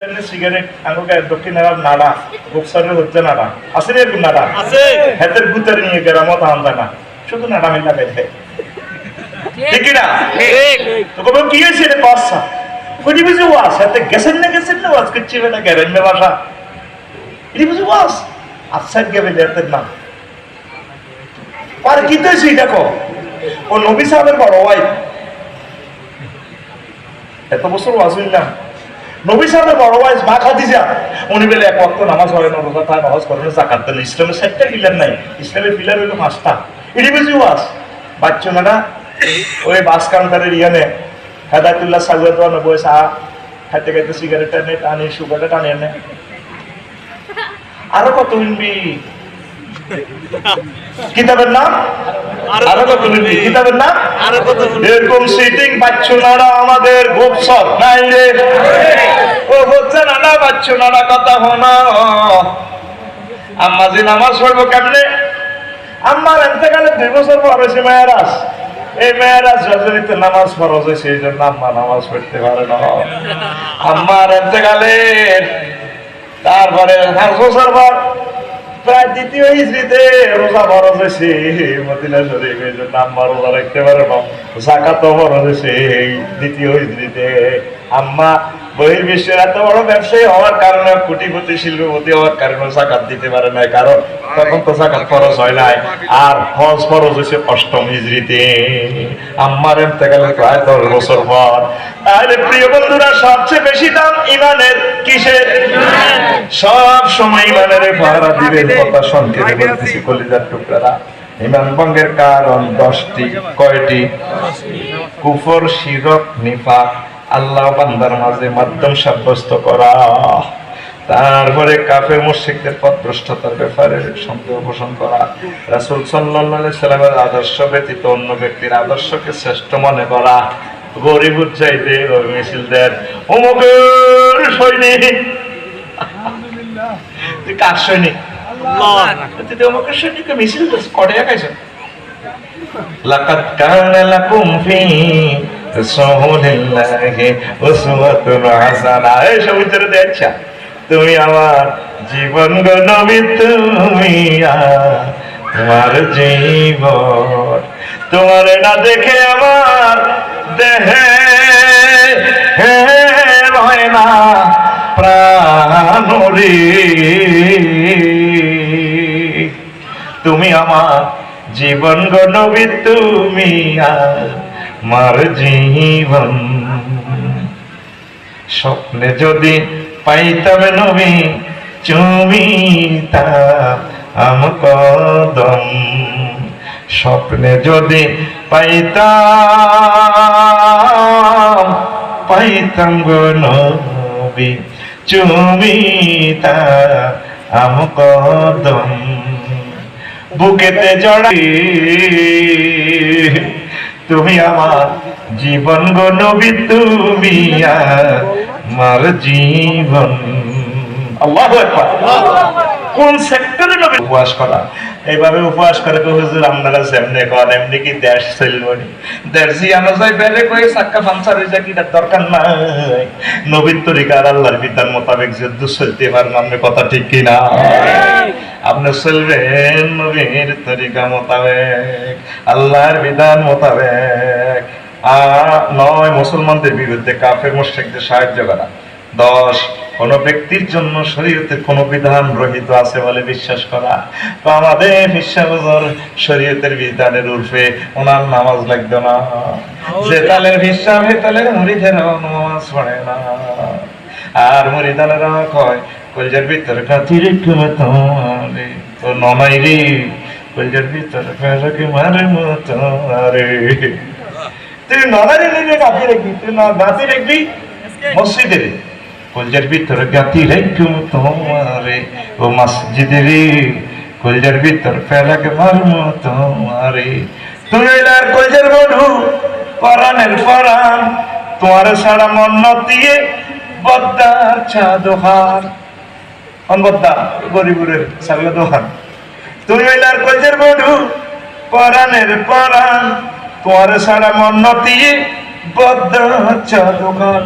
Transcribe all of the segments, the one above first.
Cigarette আঙ্গুকে দক্ষিণ নাড়া গোপসারের হচ্ছে নাড়া আছে রে নাড়া আছে হাতের গুতার নিয়ে গেরামত আনতা না শুধু নাড়া মিলা গাইছে ঠিক না ঠিক তো কবে কি হইছে রে পাসা কই বুঝি ওয়াস হাতে গেছেন না ওয়াস করছি বেটা গেরেন মে ভাষা এই বুঝি ওয়াস আফসার গেবে যেতে না আর কি তো সেই দেখো ও নবী সাহেবের বড় ভাই এত বছর ওয়াজ হইলাম নবী সাহেবের বড় ভাই মা খাদিজা উনি বলে এক ওয়াক্ত নামাজ পড়ে না রোজা থাকে নামাজ পড়ে না যাকাত দেন ইসলামের চারটা পিলার নাই ইসলামের পিলার হইলো পাঁচটা এটি বুঝি ওয়াজ বাচ্চারা ওই বাস কাউন্টারের ইয়ানে হেদায়তুল্লাহ সাগর দোয়ানো বসে খাইতে খাইতে সিগারেট টানে টানি সুগারটা টানে এনে আরো কত উনবি কিতাবের নাম আরো কত উনবি কিতাবের নাম আরো কত এরকম সিটিং বাচ্চারা আমাদের গোপসর নাই রে ও হচ্ছে নানা বাচ্চারা কথা হনা আম্মা যে নামাজ পড়বো কেমনে আম্মার এতেকালে 2 বছর পর হয়েছে মেয়েরাজ এই মেয়েরাজ রজনীতে নামাজ ফরজ হয়েছে এই জন্য আম্মা নামাজ পড়তে পারে না আম্মার এতেকালে তারপরে 5 বছর পর প্রায় দ্বিতীয় হিজরিতে রোজা ফরজ হয়েছে মদিনা শরীফ এই জন্য আম্মা রোজা রাখতে পারে না যাকাতও ফরজ হয়েছে দ্বিতীয় হিজরিতে আম্মা বহির্বিশ্বের এত বড় ব্যবসায়ী হওয়ার কারণে কোটিপতি শিল্পপতি হওয়ার কারণে যাকাত দিতে পারে না কারণ তখন তো যাকাত ফরজ হয় নাই আর হজ ফরজ হয়েছে 8ম হিজরিতে আম্মার ইন্তেকালে প্রায় 10 বছর পর তাহলে প্রিয় বন্ধুরা সবচেয়ে বেশি দাম ইমানের কিসের সব সময় ইমানের পাহারা দিবেন কথা সংকেতে বলতেছি কলিজার টুকরারা ইমান ভঙ্গের কারণ 10টি কয়টি কুফর শিরক নিফাক আল্লাহ বান্দার মাঝে মাধ্যম সাব্যস্ত করা তারপরে কাফের মুশরিকদের পথভ্রষ্টতার ব্যাপারে সন্দেহ পোষণ করা রাসূল সাল্লাল্লাহু আলাইহি সাল্লামের আদর্শ ব্যতীত অন্য ব্যক্তির আদর্শকে শ্রেষ্ঠ মনে করা গরিব চাইতে মিছিলদের অমুকের সৈনিক তুই কার সৈনিক তুই অমুকের সৈনিককে মিছিল করে খাইছ লাকাদ কানা লাকুম ফি রাসূলিল্লাহি উসওয়াতুন হাসানাহ এই সবুজের দেখছা তুমি আমার জীবন গো নবী তুমি তোমার জীবন তোমার না দেখে আমার দেহে রয় না প্রাণ রে তুমি আমার জীবন গো নবী তুমি আমার জীবন স্বপ্নে যদি পাইতাম নবী চুমিতাম আম কদম স্বপ্নে যদি পাইতাম গো নবী চুমিতাম আম কদম বুকেতে জড়াই তুমি আমার জীবন গো নবী তুমি আমার জীবন আল্লাহু আকবার কোন সেক্টরে নবী উপবাস করা এইভাবে উপবাস করে হুজুর আপনারা সামনে কর এমনি কি দেশ চলবনি দেশি আনা যায় বেলে কই সাক্কা ফানসার হই যায় কি দরকার নাই নবীর তরিকার আল্লাহর বিধান মোতাবেক যুদ্ধ চলতে পারেন আপনি কথা ঠিক কি না আপনি চলবেন নবীর তরিকা মোতাবেক আল্লাহর বিধান মোতাবেক নয় মুসলমানদের বিরুদ্ধে কাফের মুশরিকদের সাহায্য করা 10 কোন ব্যক্তির জন্য শরীয়তের কোন বিধান রহিত আছে বলে বিশ্বাস করা তো আমাদের বিশ্বাসর শরীয়তের বিধানের উর্ফে ওনার নামাজ লাগবে না যে তালের বিশ্বাস হে তালের মুরিদেরা নামাজ পড়ে না আর মুরিদানেরা কয় কলজার ভিতরে কাতি রেখে তোলে তো ননাই রে কলজার ভিতরে ফেরাকে মারে মতো আরে তুই ননারি নিয়ে কাতি রাখবি তুই না গাতি রাখবি মসজিদে কলজার ভিতরে গাতি রেখে তোমারে ও মসজিদে রে কলজার ভিতরে ফেরাকে মারমো তোমারে তুই আর কলজার বধু পরাণের পরাণ তোমার সারা মন দিয়ে বদ্দার চা দোহার অনবদ্দা গরিবুরের সাগলা দোহান তুই আর কলজার বধু পরাণের পরাণ তোমার সারা মন দিয়ে বদ্দার চা দোকান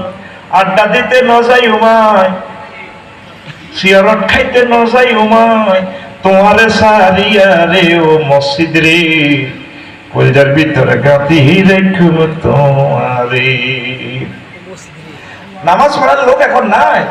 আড্ডা দিতে ন যাই উমায়, সিয়ারত খাইতে ন যাই উমায়, তোমারে সারিয়া রে ও মসজিদ রে, কলজার ভিতরে গাতি রেখুম তোমারে। নামাজ পড়ার লোক এখন নাই।